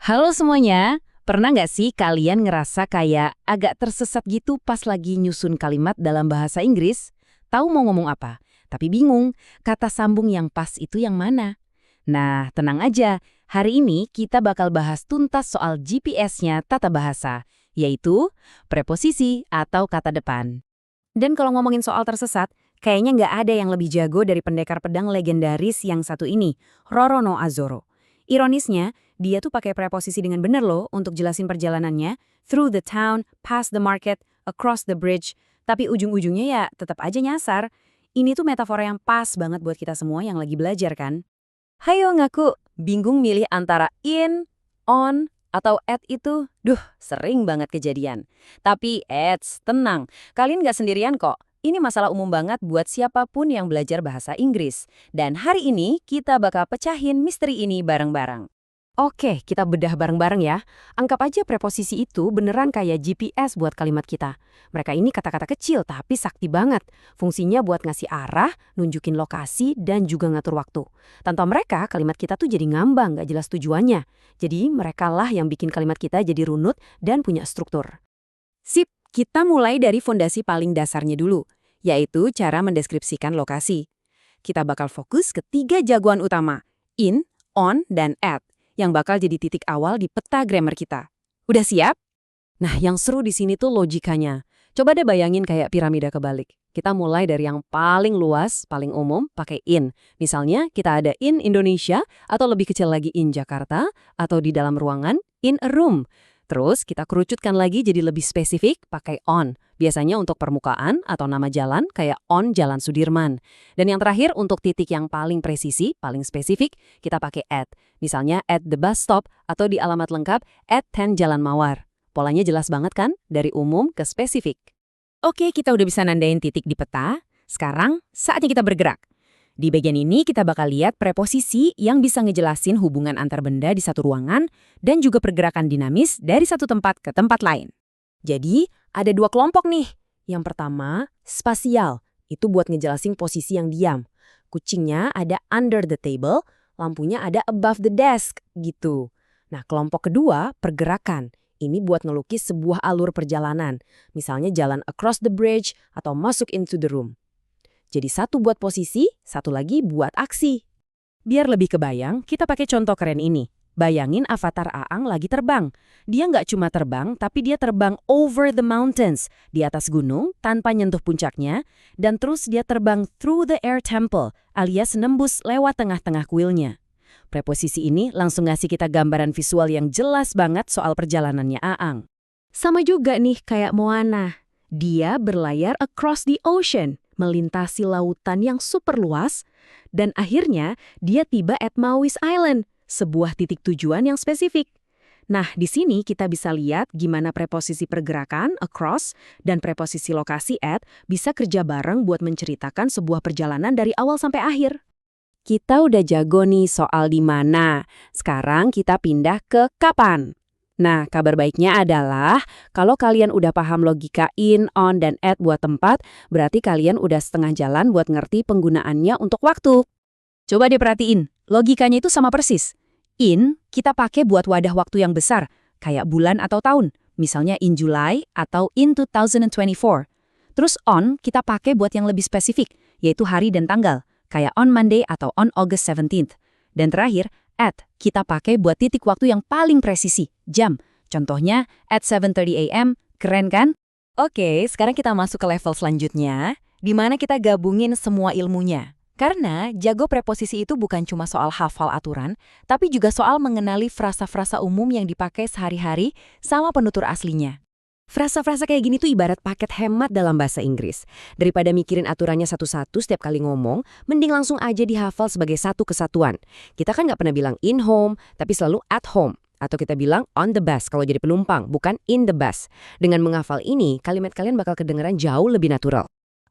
Halo semuanya, pernah nggak sih kalian ngerasa kayak agak tersesat gitu pas lagi nyusun kalimat dalam bahasa Inggris? Tahu mau ngomong apa, tapi bingung kata sambung yang pas itu yang mana? Nah, tenang aja, hari ini kita bakal bahas tuntas soal GPS-nya tata bahasa, yaitu preposisi atau kata depan. Dan kalau ngomongin soal tersesat, kayaknya nggak ada yang lebih jago dari pendekar pedang legendaris yang satu ini, Rorono Azoro. Ironisnya, dia tuh pakai preposisi dengan bener loh untuk jelasin perjalanannya, through the town, past the market, across the bridge, tapi ujung-ujungnya ya tetap aja nyasar. Ini tuh metafora yang pas banget buat kita semua yang lagi belajar kan. Hayo ngaku, bingung milih antara in, on, atau at itu, sering banget kejadian. Tapi tenang, kalian nggak sendirian kok. Ini masalah umum banget buat siapapun yang belajar bahasa Inggris. Dan hari ini kita bakal pecahin misteri ini bareng-bareng. Oke, kita bedah bareng-bareng ya. Anggap aja preposisi itu beneran kayak GPS buat kalimat kita. Mereka ini kata-kata kecil tapi sakti banget. Fungsinya buat ngasih arah, nunjukin lokasi, dan juga ngatur waktu. Tanpa mereka, kalimat kita tuh jadi ngambang, nggak jelas tujuannya. Jadi mereka lah yang bikin kalimat kita jadi runut dan punya struktur. Sip, kita mulai dari fondasi paling dasarnya dulu, yaitu cara mendeskripsikan lokasi. Kita bakal fokus ke 3 jagoan utama, in, on, dan at, yang bakal jadi titik awal di peta grammar kita. Udah siap? Nah, yang seru di sini tuh logikanya. Coba deh bayangin kayak piramida kebalik. Kita mulai dari yang paling luas, paling umum, pakai in. Misalnya, kita ada in Indonesia, atau lebih kecil lagi in Jakarta, atau di dalam ruangan, in a room. Terus kita kerucutkan lagi jadi lebih spesifik, pakai on. Biasanya untuk permukaan atau nama jalan, kayak on Jalan Sudirman. Dan yang terakhir, untuk titik yang paling presisi, paling spesifik, kita pakai at. Misalnya at the bus stop, atau di alamat lengkap, at 10 Jalan Mawar. Polanya jelas banget kan? Dari umum ke spesifik. Oke, kita udah bisa nandain titik di peta. Sekarang, saatnya kita bergerak. Di bagian ini kita bakal lihat preposisi yang bisa ngejelasin hubungan antar benda di satu ruangan dan juga pergerakan dinamis dari satu tempat ke tempat lain. Jadi, ada 2 kelompok nih. Yang pertama, spasial. Itu buat ngejelasin posisi yang diam. Kucingnya ada under the table, lampunya ada above the desk, gitu. Nah, kelompok kedua, pergerakan. Ini buat ngelukis sebuah alur perjalanan. Misalnya jalan across the bridge atau masuk into the room. Jadi satu buat posisi, satu lagi buat aksi. Biar lebih kebayang, kita pakai contoh keren ini. Bayangin avatar Aang lagi terbang. Dia nggak cuma terbang, tapi dia terbang over the mountains, di atas gunung tanpa nyentuh puncaknya, dan terus dia terbang through the air temple, alias nembus lewat tengah-tengah kuilnya. Preposisi ini langsung ngasih kita gambaran visual yang jelas banget soal perjalanannya Aang. Sama juga nih kayak Moana. Dia berlayar across the ocean, melintasi lautan yang super luas, dan akhirnya dia tiba at Maui's Island, sebuah titik tujuan yang spesifik. Nah, di sini kita bisa lihat gimana preposisi pergerakan, across, dan preposisi lokasi at bisa kerja bareng buat menceritakan sebuah perjalanan dari awal sampai akhir. Kita udah jago nih soal di mana. Sekarang kita pindah ke kapan. Nah, kabar baiknya adalah kalau kalian udah paham logika in, on, dan at buat tempat, berarti kalian udah setengah jalan buat ngerti penggunaannya untuk waktu. Coba deh perhatiin, logikanya itu sama persis. In, kita pakai buat wadah waktu yang besar, kayak bulan atau tahun, misalnya in July atau in 2024. Terus on, kita pakai buat yang lebih spesifik, yaitu hari dan tanggal, kayak on Monday atau on August 17th. Dan terakhir, at, kita pakai buat titik waktu yang paling presisi, jam. Contohnya, at 7:30 a.m., keren kan? Oke, sekarang kita masuk ke level selanjutnya, di mana kita gabungin semua ilmunya. Karena jago preposisi itu bukan cuma soal hafal aturan, tapi juga soal mengenali frasa-frasa umum yang dipakai sehari-hari sama penutur aslinya. Frasa-frasa kayak gini tuh ibarat paket hemat dalam bahasa Inggris. Daripada mikirin aturannya satu-satu setiap kali ngomong, mending langsung aja dihafal sebagai satu kesatuan. Kita kan nggak pernah bilang in home, tapi selalu at home. Atau kita bilang on the bus kalau jadi penumpang, bukan in the bus. Dengan menghafal ini, kalimat kalian bakal kedengeran jauh lebih natural.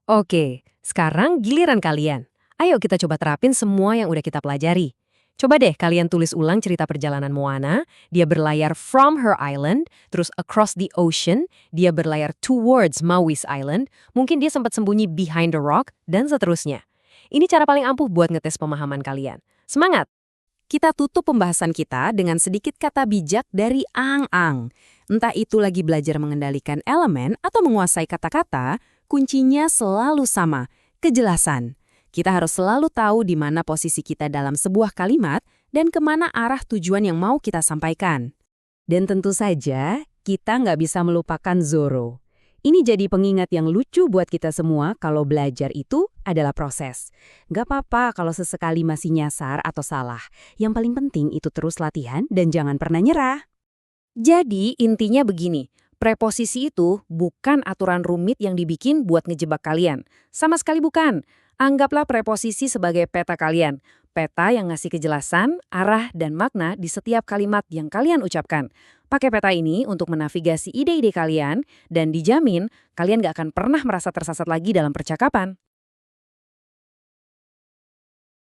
Oke, sekarang giliran kalian. Ayo kita coba terapin semua yang udah kita pelajari. Coba deh kalian tulis ulang cerita perjalanan Moana, dia berlayar from her island, terus across the ocean, dia berlayar towards Maui's Island, mungkin dia sempat sembunyi behind the rock, dan seterusnya. Ini cara paling ampuh buat ngetes pemahaman kalian. Semangat! Kita tutup pembahasan kita dengan sedikit kata bijak dari Ang-Ang. Entah itu lagi belajar mengendalikan elemen atau menguasai kata-kata, kuncinya selalu sama, kejelasan. Kita harus selalu tahu di mana posisi kita dalam sebuah kalimat dan kemana arah tujuan yang mau kita sampaikan. Dan tentu saja, kita nggak bisa melupakan Zoro. Ini jadi pengingat yang lucu buat kita semua kalau belajar itu adalah proses. Nggak apa-apa kalau sesekali masih nyasar atau salah. Yang paling penting itu terus latihan dan jangan pernah nyerah. Jadi intinya begini, preposisi itu bukan aturan rumit yang dibikin buat ngejebak kalian. Sama sekali bukan. Anggaplah preposisi sebagai peta kalian. Peta yang ngasih kejelasan, arah, dan makna di setiap kalimat yang kalian ucapkan. Pakai peta ini untuk menavigasi ide-ide kalian, dan dijamin kalian gak akan pernah merasa tersesat lagi dalam percakapan.